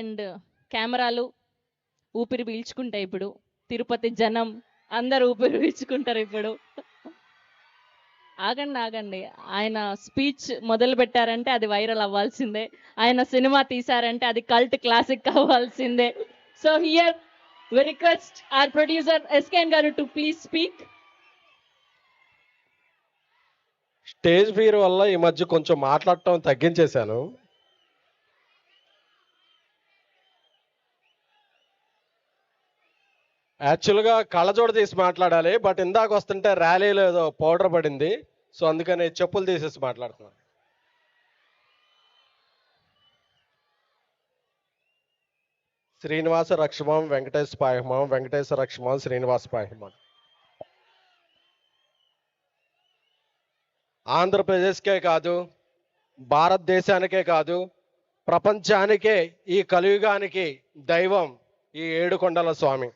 And కెమెరాలు ఊపిరి పీల్చుకుంటాయి ఇప్పుడు. తిరుపతి జనం అందరు ఊపిరి పీల్చుకుంటారు ఇప్పుడు. ఆగండి ఆగండి, ఆయన స్పీచ్ మొదలు పెట్టారంటే అది వైరల్ అవ్వాల్సిందే, ఆయన సినిమా తీశారంటే అది కల్ట్ క్లాసిక్ అవ్వాల్సిందే. So here we request our producer SKN గారు to please speak. Stage fear వల్ల ఈ మధ్య కొంచెం మాట్లాడటం తగ్గించేశాను. యాక్చువల్గా కళ్ళజోడు తీసి మాట్లాడాలి, బట్ ఇందాక వస్తుంటే ర్యాలీలో ఏదో పౌడర్ పడింది, సో అందుకని చెప్పులు తీసేసి మాట్లాడుతున్నాను. శ్రీనివాస రక్షమాం వెంకటేశ పాయమాం వెంకటేశ రక్షమాం శ్రీనివాస పాయమాం. ఆంధ్రప్రదేశ్కే కాదు, భారతదేశానికే కాదు, ప్రపంచానికే ఈ కలియుగానికి దైవం ఈ ఏడుకొండల స్వామి.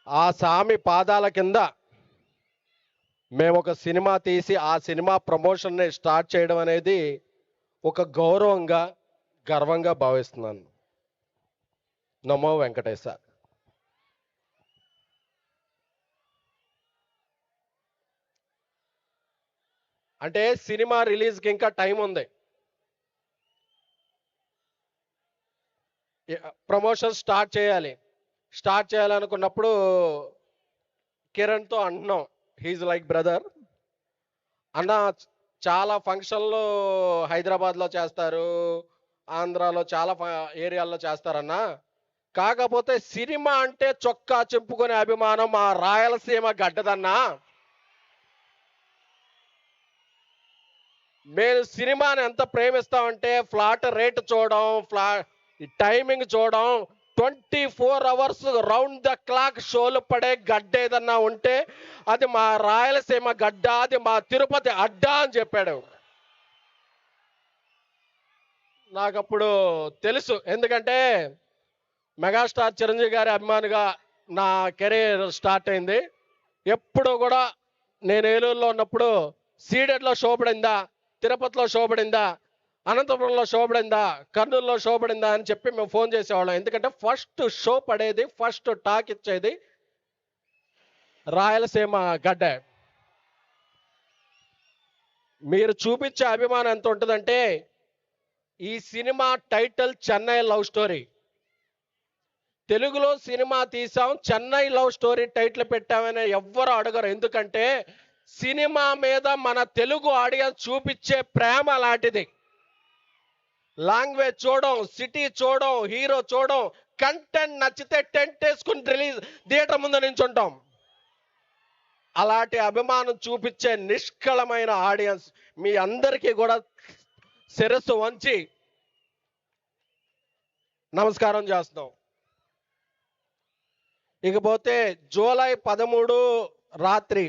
ఆ స్వామి పాదాల కింద మేము ఒక సినిమా తీసి ఆ సినిమా ప్రమోషన్ని స్టార్ట్ చేయడం అనేది ఒక గౌరవంగా, గర్వంగా భావిస్తున్నాను. నమో వెంకటేశ. అంటే సినిమా రిలీజ్కి ఇంకా టైం ఉంది. ప్రమోషన్ స్టార్ట్ చేయాలనుకున్నప్పుడు కిరణ్తో అంటున్నాం, హీజ్ లైక్ బ్రదర్ అన్న, చాలా ఫంక్షన్లు హైదరాబాద్లో చేస్తారు, ఆంధ్రాలో చాలా ఏరియాల్లో చేస్తారన్న, కాకపోతే సినిమా అంటే చొక్కా చింపుకునే అభిమానం మా రాయలసీమ గడ్డదన్నా. మేము సినిమాని ఎంత ప్రేమిస్తామంటే ఫ్లాట్ రేట్ చూడడం, టైమింగ్ చూడడం, 24 hours రౌండ్ ద క్లాక్ షోలు పడే గడ్డ ఏదన్నా ఉంటే అది మా రాయలసీమ గడ్డ, అది మా తిరుపతి అడ్డా అని చెప్పాడు. నాకు అప్పుడు తెలుసు, ఎందుకంటే మెగాస్టార్ చిరంజీవి గారి అభిమానిగా నా కెరీర్ స్టార్ట్ అయింది. ఎప్పుడు కూడా నేను ఏలూరులో ఉన్నప్పుడు సీడెడ్లో షో పడిందా, తిరుపతిలో షో పడిందా, అనంతపురంలో షో పడిందా, కర్నూలులో షో పడిందా అని చెప్పి మేము ఫోన్ చేసేవాళ్ళం. ఎందుకంటే ఫస్ట్ షో పడేది, ఫస్ట్ టాక్ ఇచ్చేది రాయలసీమ గడ్డ. మీరు చూపించే అభిమానం ఎంత ఉంటుందంటే, ఈ cinema title Chennai love story. తెలుగులో సినిమా తీసాం, చెన్నై లవ్ స్టోరీ టైటిల్ పెట్టామని ఎవ్వరు అడగరు. ఎందుకంటే సినిమా మీద మన తెలుగు ఆడియన్స్ చూపించే ప్రేమ లాంటిది. లాంగ్వేజ్ చూడడం, సిటీ చూడడం, హీరో చూడడం, కంటెంట్ నచ్చితే టెంట్ వేసుకుని రిలీజ్ థియేటర్ ముందు నించుంటాం. అలాంటి అభిమానం చూపించే నిష్కళమైన ఆడియన్స్ మీ అందరికీ కూడా శిరస్సు వంచి నమస్కారం చేస్తున్నాం. ఇకపోతే జూలై 13 రాత్రి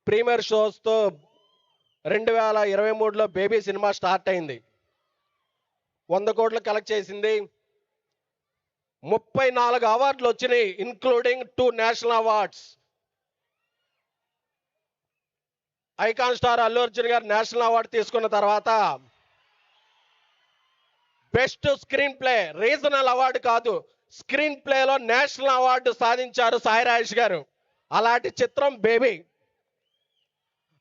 ప్రీమియర్ షోస్తో 2023లో బేబీ సినిమా స్టార్ట్ అయింది. 100 కోట్లు కలెక్ట్ చేసింది. 34 అవార్డులు వచ్చినాయి, including 2 national awards. Icon star Allu Arjun గారు నేషనల్ అవార్డు తీసుకున్న తర్వాత best screen play, regional award కాదు, స్క్రీన్ ప్లేలో నేషనల్ అవార్డు సాధించారు సాయి రాజేష్ గారు. అలాంటి చిత్రం బేబీ.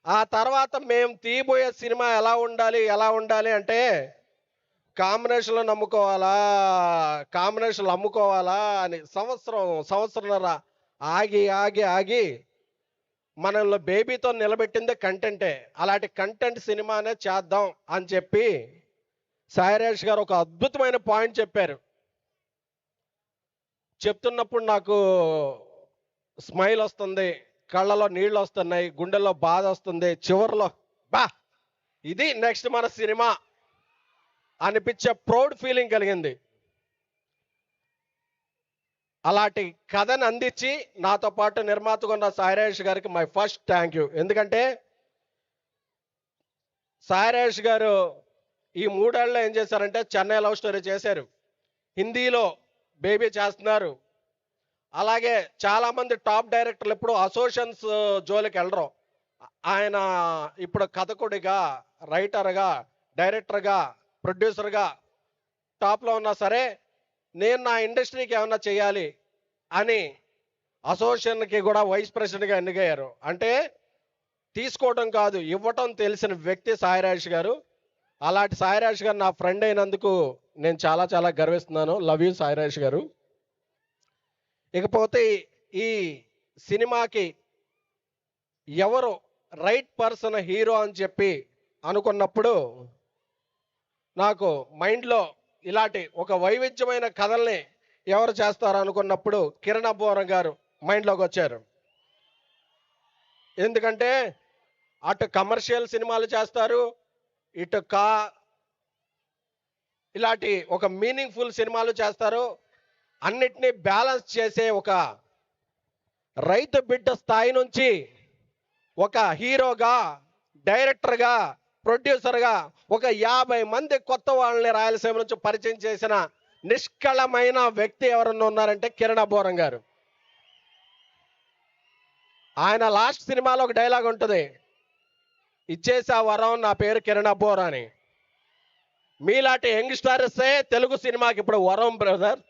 ఆ తర్వాత మేము తీయబోయే సినిమా ఎలా ఉండాలి అంటే, కాంబినేషన్లు అమ్ముకోవాలా అని సంవత్సరంన్నర ఆగి మనల్ని బేబీతో నిలబెట్టిందే కంటెంటే. అలాంటి కంటెంట్ సినిమానే చేద్దాం అని చెప్పి సాయిరాజ్ గారు ఒక అద్భుతమైన పాయింట్ చెప్పారు. చెప్తున్నప్పుడు నాకు స్మైల్ వస్తుంది, కళ్ళలో నీళ్ళు వస్తున్నాయి, గుండెల్లో బాధ వస్తుంది, చివరిలో ఇది నెక్స్ట్ మన సినిమా అనిపించే ప్రౌడ్ ఫీలింగ్ కలిగింది. అలాంటి కథను అందించి నాతో పాటు నిర్మాతగా ఉన్న సాయిరాజ్ గారికి మై ఫస్ట్ థ్యాంక్ యూ. ఎందుకంటే సాయిరాజ్ గారు ఈ 3 ఏళ్ళలో ఏం చేశారంటే, చెన్నై లవ్ స్టోరీ చేశారు, హిందీలో బేబీ చేస్తున్నారు. అలాగే చాలామంది టాప్ డైరెక్టర్లు ఎప్పుడు అసోసియేషన్స్ జోలికి వెళ్ళరు. ఆయన ఇప్పుడు కథకుడిగా, రైటర్గా, డైరెక్టర్గా, ప్రొడ్యూసర్గా టాప్లో ఉన్నా సరే నేను నా ఇండస్ట్రీకి ఏమన్నా చేయాలి అని అసోసియేషన్కి కూడా వైస్ ప్రెసిడెంట్గా ఎన్నికయ్యారు. అంటే తీసుకోవడం కాదు, ఇవ్వటం తెలిసిన వ్యక్తి సాయిరాజ్ గారు. అలాంటి సాయిరాజ్ గారు నా ఫ్రెండ్ అయినందుకు నేను చాలా చాలా గర్విస్తున్నాను. లవ్ యూ సాయిరాజ్ గారు. ఇకపోతే ఈ సినిమాకి ఎవరు రైట్ పర్సన్ హీరో అని చెప్పి అనుకున్నప్పుడు నాకు మైండ్లో ఇలాంటి ఒక వైవిధ్యమైన కథల్ని ఎవరు చేస్తారు అనుకున్నప్పుడు కిరణ్ అబ్బవరం గారు మైండ్లోకి వచ్చారు. ఎందుకంటే అటు కమర్షియల్ సినిమాలు చేస్తారు, ఇటు ఇలాంటి ఒక మీనింగ్ఫుల్ సినిమాలు చేస్తారు. అన్నిటినీ బ్యాలెన్స్ చేసే ఒక రైతు బిడ్డ స్థాయి నుంచి ఒక హీరోగా, డైరెక్టర్గా, ప్రొడ్యూసర్గా ఒక 50 మంది కొత్త వాళ్ళని రాయలసీమ నుంచి పరిచయం చేసిన నిష్కళమైన వ్యక్తి ఎవరన్నా ఉన్నారంటే కిరణ్ అబ్బవరం గారు. ఆయన లాస్ట్ సినిమాలో ఒక డైలాగ్ ఉంటుంది, ఇచ్చేసా వరం నా పేరు కిరణ్ అబ్బవరం అని. మీలాంటి యంగ్స్టర్సే తెలుగు సినిమాకి ఇప్పుడు వరం బ్రదర్.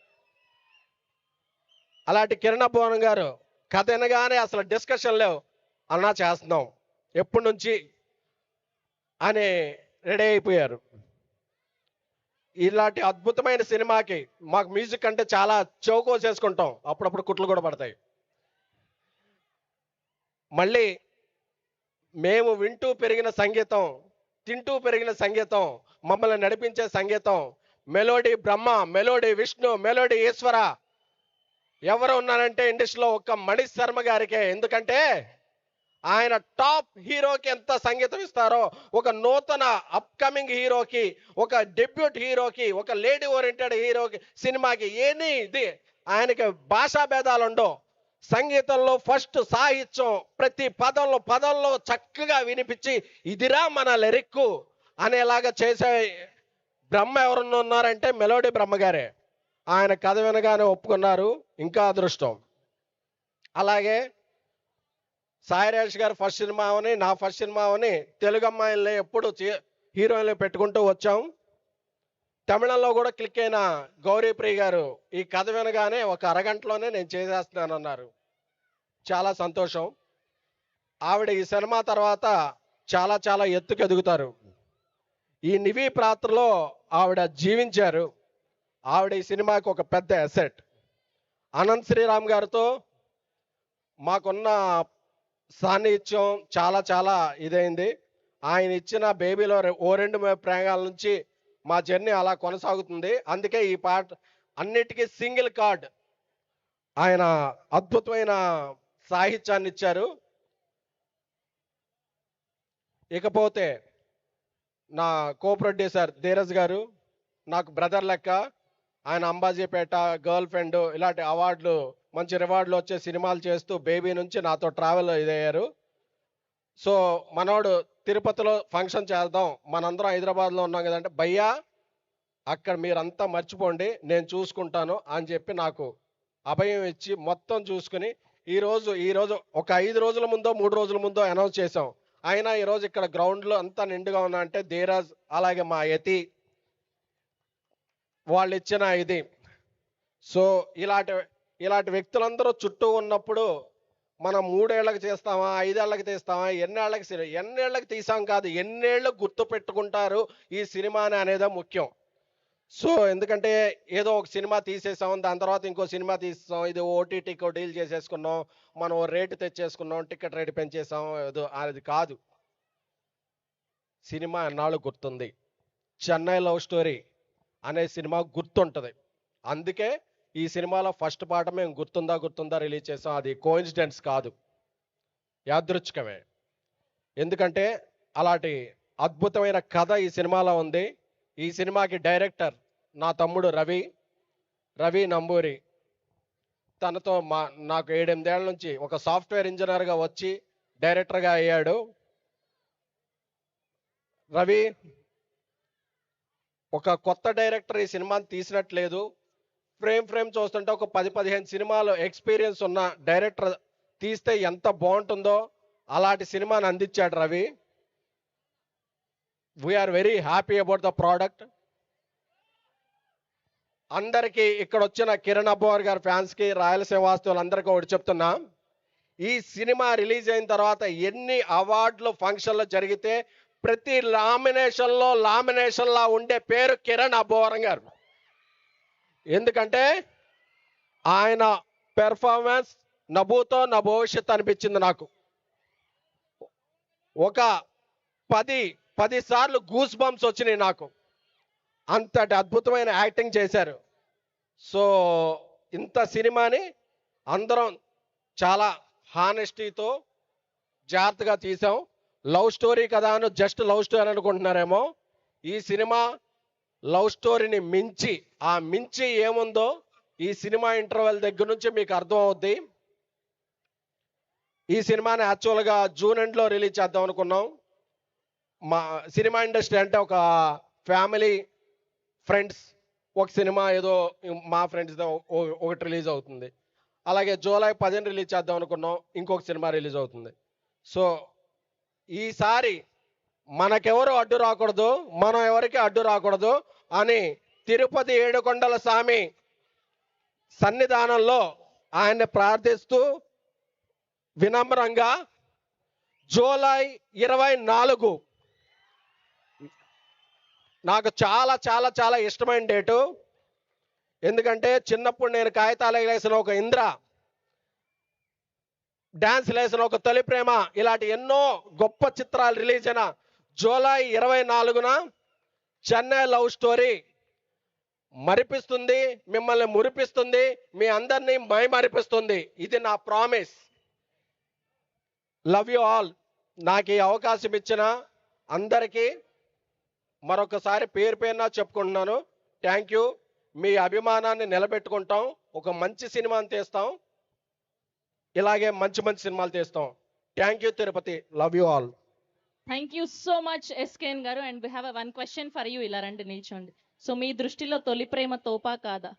అలాంటి కిరణ్ అబ్బవరం గారు కథ వినగానే అసలు డిస్కషన్ లేవు, అన్నా చేస్తున్నాం ఎప్పటి నుంచి అని రెడీ అయిపోయారు. ఇలాంటి అద్భుతమైన సినిమాకి మాకు మ్యూజిక్ అంటే చాలా చౌకోసేసుకుంటాం, అప్పుడప్పుడు కుట్లు కూడా పడతాయి. మళ్ళీ మేము వింటూ పెరిగిన సంగీతం, తింటూ పెరిగిన సంగీతం, మమ్మల్ని నడిపించే సంగీతం, మెలోడీ బ్రహ్మ, మెలోడీ విష్ణు, మెలోడీ ఈశ్వర. ఎవరు ఉన్నారంటే ఇండస్ట్రీలో ఒక్క మణి శర్మ గారికే. ఎందుకంటే ఆయన టాప్ హీరోకి ఎంత సంగీతం ఇస్తారో, ఒక నూతన అప్కమింగ్ హీరోకి, ఒక డెబ్యూట్ హీరోకి, ఒక లేడీ ఓరియంటెడ్ హీరోకి, సినిమాకి ఇది ఆయనకి భాషా భేదాలు ఉండవు. సంగీతంలో ఫస్ట్ సాహిత్యం ప్రతి పదంలో చక్కగా వినిపించి ఇదిరా మన లిరిక్కు అనేలాగా చేసే బ్రహ్మ ఎవరన్నా ఉన్నారంటే మెలోడీ బ్రహ్మగారే. ఆయన కథ వినగానే ఒప్పుకున్నారు, ఇంకా అదృష్టం. అలాగే సాయిరాజ్ గారు ఫస్ట్ సినిమా అని, నా ఫస్ట్ సినిమా అని తెలుగు అమ్మాయిల్ని ఎప్పుడు హీరోయిన్లు పెట్టుకుంటూ వచ్చాం. తమిళంలో కూడా క్లిక్ అయిన గౌరీప్రియ గారు ఈ కథ వినగానే ఒక అరగంటలోనే నేను చేసేస్తున్నాను అన్నారు. చాలా సంతోషం. ఆవిడ ఈ సినిమా తర్వాత చాలా చాలా ఎత్తుకు ఎదుగుతారు. ఈ నివి పాత్రలో ఆవిడ జీవించారు. ఆవిడ ఈ సినిమాకి ఒక పెద్ద అసెట్. అనంత్ శ్రీరామ్ గారితో మాకున్న సాన్నిహిత్యం చాలా చాలా ఇదైంది. ఆయన ఇచ్చిన బేబీలో ఓ 2 ప్రయోగాల నుంచి మా జర్నీ అలా కొనసాగుతుంది. అందుకే ఈ పాట అన్నిటికీ సింగిల్ కార్డ్. ఆయన అద్భుతమైన సాహిత్యాన్ని ఇచ్చారు. ఇకపోతే నా కో ప్రొడ్యూసర్ ధీరజ్ గారు నాకు బ్రదర్ లెక్క. ఆయన అంబాజీపేట, గర్ల్ ఫ్రెండ్ ఇలాంటి అవార్డులు, మంచి రివార్డులు వచ్చే సినిమాలు చేస్తూ బేబీ నుంచి నాతో ట్రావెల్ ఇదయ్యారు. సో మనోడు తిరుపతిలో ఫంక్షన్ చేద్దాం, మనందరం హైదరాబాద్లో ఉన్నాం కదంటే, భయ్యా అక్కడ మీరంతా మర్చిపోండి, నేను చూసుకుంటాను అని చెప్పి నాకు అభయం ఇచ్చి మొత్తం చూసుకుని ఈరోజు ఒక 5 రోజుల ముందో 3 రోజుల ముందో అనౌన్స్ చేసాం. అయినా ఈరోజు ఇక్కడ గ్రౌండ్లో అంతా నిండుగా ఉన్నా అంటే ధీరజ్, అలాగే మా యతి వాళ్ళు ఇచ్చిన ఇది. సో ఇలాంటి వ్యక్తులందరూ చుట్టూ ఉన్నప్పుడు మనం 3 ఏళ్ళకి చేస్తామా, 5 ఏళ్ళకి తీస్తామా, ఎన్నేళ్ళకి తీసాం కాదు, ఎన్నేళ్ళు గుర్తు పెట్టుకుంటారు ఈ సినిమాని అనేదే ముఖ్యం. సో ఎందుకంటే ఏదో ఒక సినిమా తీసేసాం, దాని తర్వాత ఇంకో సినిమా తీసేసాం, ఇది ఓటీటీకో డీల్ చేసేసుకున్నాం, మనం రేటు తెచ్చేసుకున్నాం, టికెట్ రేటు పెంచేసాం, ఏదో అది కాదు. సినిమా ఎన్నాళ్ళు గుర్తుంది. చెన్నై లవ్ స్టోరీ అనే సినిమా గుర్తుంటుంది. అందుకే ఈ సినిమాలో ఫస్ట్ పాట మేము గుర్తుందా రిలీజ్ చేసాం. అది కోఇన్సిడెన్స్ కాదు, యాదృచ్ఛికమే. ఎందుకంటే అలాంటి అద్భుతమైన కథ ఈ సినిమాలో ఉంది. ఈ సినిమాకి డైరెక్టర్ నా తమ్ముడు రవి నంబూరి. తనతో నాకు 7-8 ఏళ్ళ నుంచి ఒక సాఫ్ట్వేర్ ఇంజనీర్గా వచ్చి డైరెక్టర్గా అయ్యాడు. రవి ఒక కొత్త డైరెక్టర్ ఈ సినిమాని తీసినట్లేదు. ఫ్రేమ్ చూస్తుంటే ఒక 10-15 సినిమాలు ఎక్స్పీరియన్స్ ఉన్న డైరెక్టర్ తీస్తే ఎంత బాగుంటుందో అలాంటి సినిమాని అందించాడు Ravi. We're very happy about the product. అందరికీ ఇక్కడ వచ్చిన కిరణ్ అబ్బోర్ గారి ఫ్యాన్స్కి రాయలసీమ వాస్తవులందరికీ ఒకటి చెప్తున్నా, ఈ సినిమా రిలీజ్ అయిన తర్వాత ఎన్ని అవార్డులు ఫంక్షన్లు జరిగితే ప్రతి లామినేషన్లా ఉండే పేరు కిరణ్ అబ్బోవరం గారు. ఎందుకంటే ఆయన పెర్ఫార్మెన్స్ నభూతో నా భవిష్యత్ అనిపించింది నాకు. ఒక 10 సార్లు గూస్ బంప్స్ వచ్చినాయి నాకు, అంతటి అద్భుతమైన యాక్టింగ్ చేశారు. సో ఇంత సినిమాని అందరం చాలా హానెస్టీతో జాగ్రత్తగా తీసాం. లవ్ స్టోరీ కదా అని జస్ట్ లవ్ స్టోరీ అనుకుంటున్నారేమో, ఈ సినిమా లవ్ స్టోరీని మించి ఏముందో ఈ సినిమా ఇంటర్వెల్ దగ్గర నుంచి మీకు అర్థం అవుద్ది. ఈ సినిమాని యాక్చువల్గా జూన్ ఎండ్లో రిలీజ్ చేద్దాం అనుకున్నాం. మా సినిమా ఇండస్ట్రీ అంటే ఒక ఫ్యామిలీ ఫ్రెండ్స్ ఒక సినిమా ఏదో మా ఫ్రెండ్స్తో ఒకటి రిలీజ్ అవుతుంది. అలాగే జూలై 10 రిలీజ్ చేద్దాం అనుకున్నాం, ఇంకొక సినిమా రిలీజ్ అవుతుంది. సో ఈసారి మనకెవరు అడ్డు రాకూడదు, మనం ఎవరికి అడ్డు రాకూడదు అని తిరుపతి ఏడుకొండల స్వామి సన్నిధానంలో ఆయన్ని ప్రార్థిస్తూ వినమ్రంగా జూలై 24 నాకు చాలా చాలా చాలా ఇష్టమైన డేటు. ఎందుకంటే చిన్నప్పుడు నేను కాగితాలు వేసిన ఒక ఇంద్ర, డాన్స్ లేసిన ఒక తొలి ప్రేమ, ఇలాంటి ఎన్నో గొప్ప చిత్రాలు రిలీజ్ అయిన జూలై 24న చెన్నై లవ్ స్టోరీ మరిపిస్తుంది, మిమ్మల్ని మురిపిస్తుంది, మీ అందరినీ మైమరిపిస్తుంది. ఇది నా ప్రామిస్. Love you all. నాకు ఈ అవకాశం ఇచ్చిన అందరికీ మరొకసారి పేరున చెప్పుకుంటున్నాను, థ్యాంక్ యూ. మీ అభిమానాన్ని నిలబెట్టుకుంటాం, ఒక మంచి సినిమాని తీస్తాం, ఇలాగే మంచి సినిమాలు తీస్తాం. Thank you Tirupati. Love you all. Thank you so much SKN గారు. And we have one question for you. ఇలా రండి, నిల్చోండి. సో మీ దృష్టిలో తొలి ప్రేమ తోపా కాదా?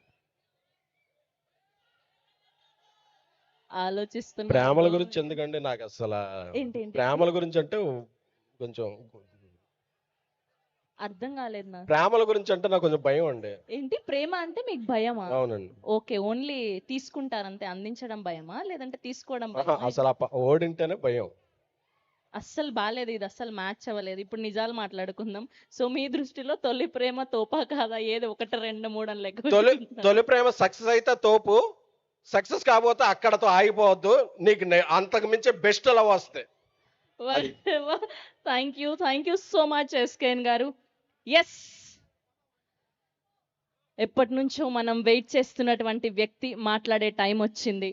ఆలోచిస్తున్నా. ప్రేమల గురించి ఎందుకండి, నాకు అసలు ఏంటి ప్రేమల గురించి అంటే కొంచెం అర్థం కాలేదు నాకు. ప్రేమల గురించి అంటే నాకు కొంచెం భయం అండి. ఏంటి ప్రేమ అంటే మీకు భయమా? అవునండి. ఓకే, ఓన్లీ తీసుకుంటారంతే, అందించడం భయమా లేదంటే తీసుకోవడం ఆహా, భయమా? అసలు ఓడింటేనే భయం. అస్సలు బాలేదు, ఇది అస్సలు మ్యాచ్ అవ్వలేదు. ఇప్పుడు నిజాలు మాట్లాడుకుందాం. సో మీ దృష్టిలో తొలి ప్రేమ తోపా కాదా? ఏది 1, 2, 3 అని లెక్క తొలి ప్రేమ సక్సెస్ అయితే తోపు, సక్సెస్ కాబోతే అక్కడతో ఆగిపోవద్దు, నీకు అంతకు మించి బెస్ట్ లవ్ వస్తాయి. Thank you so much SKN గారు. ఎస్, ఎప్పటి నుంచో మనం వెయిట్ చేస్తున్నటువంటి వ్యక్తి మాట్లాడే టైం వచ్చింది.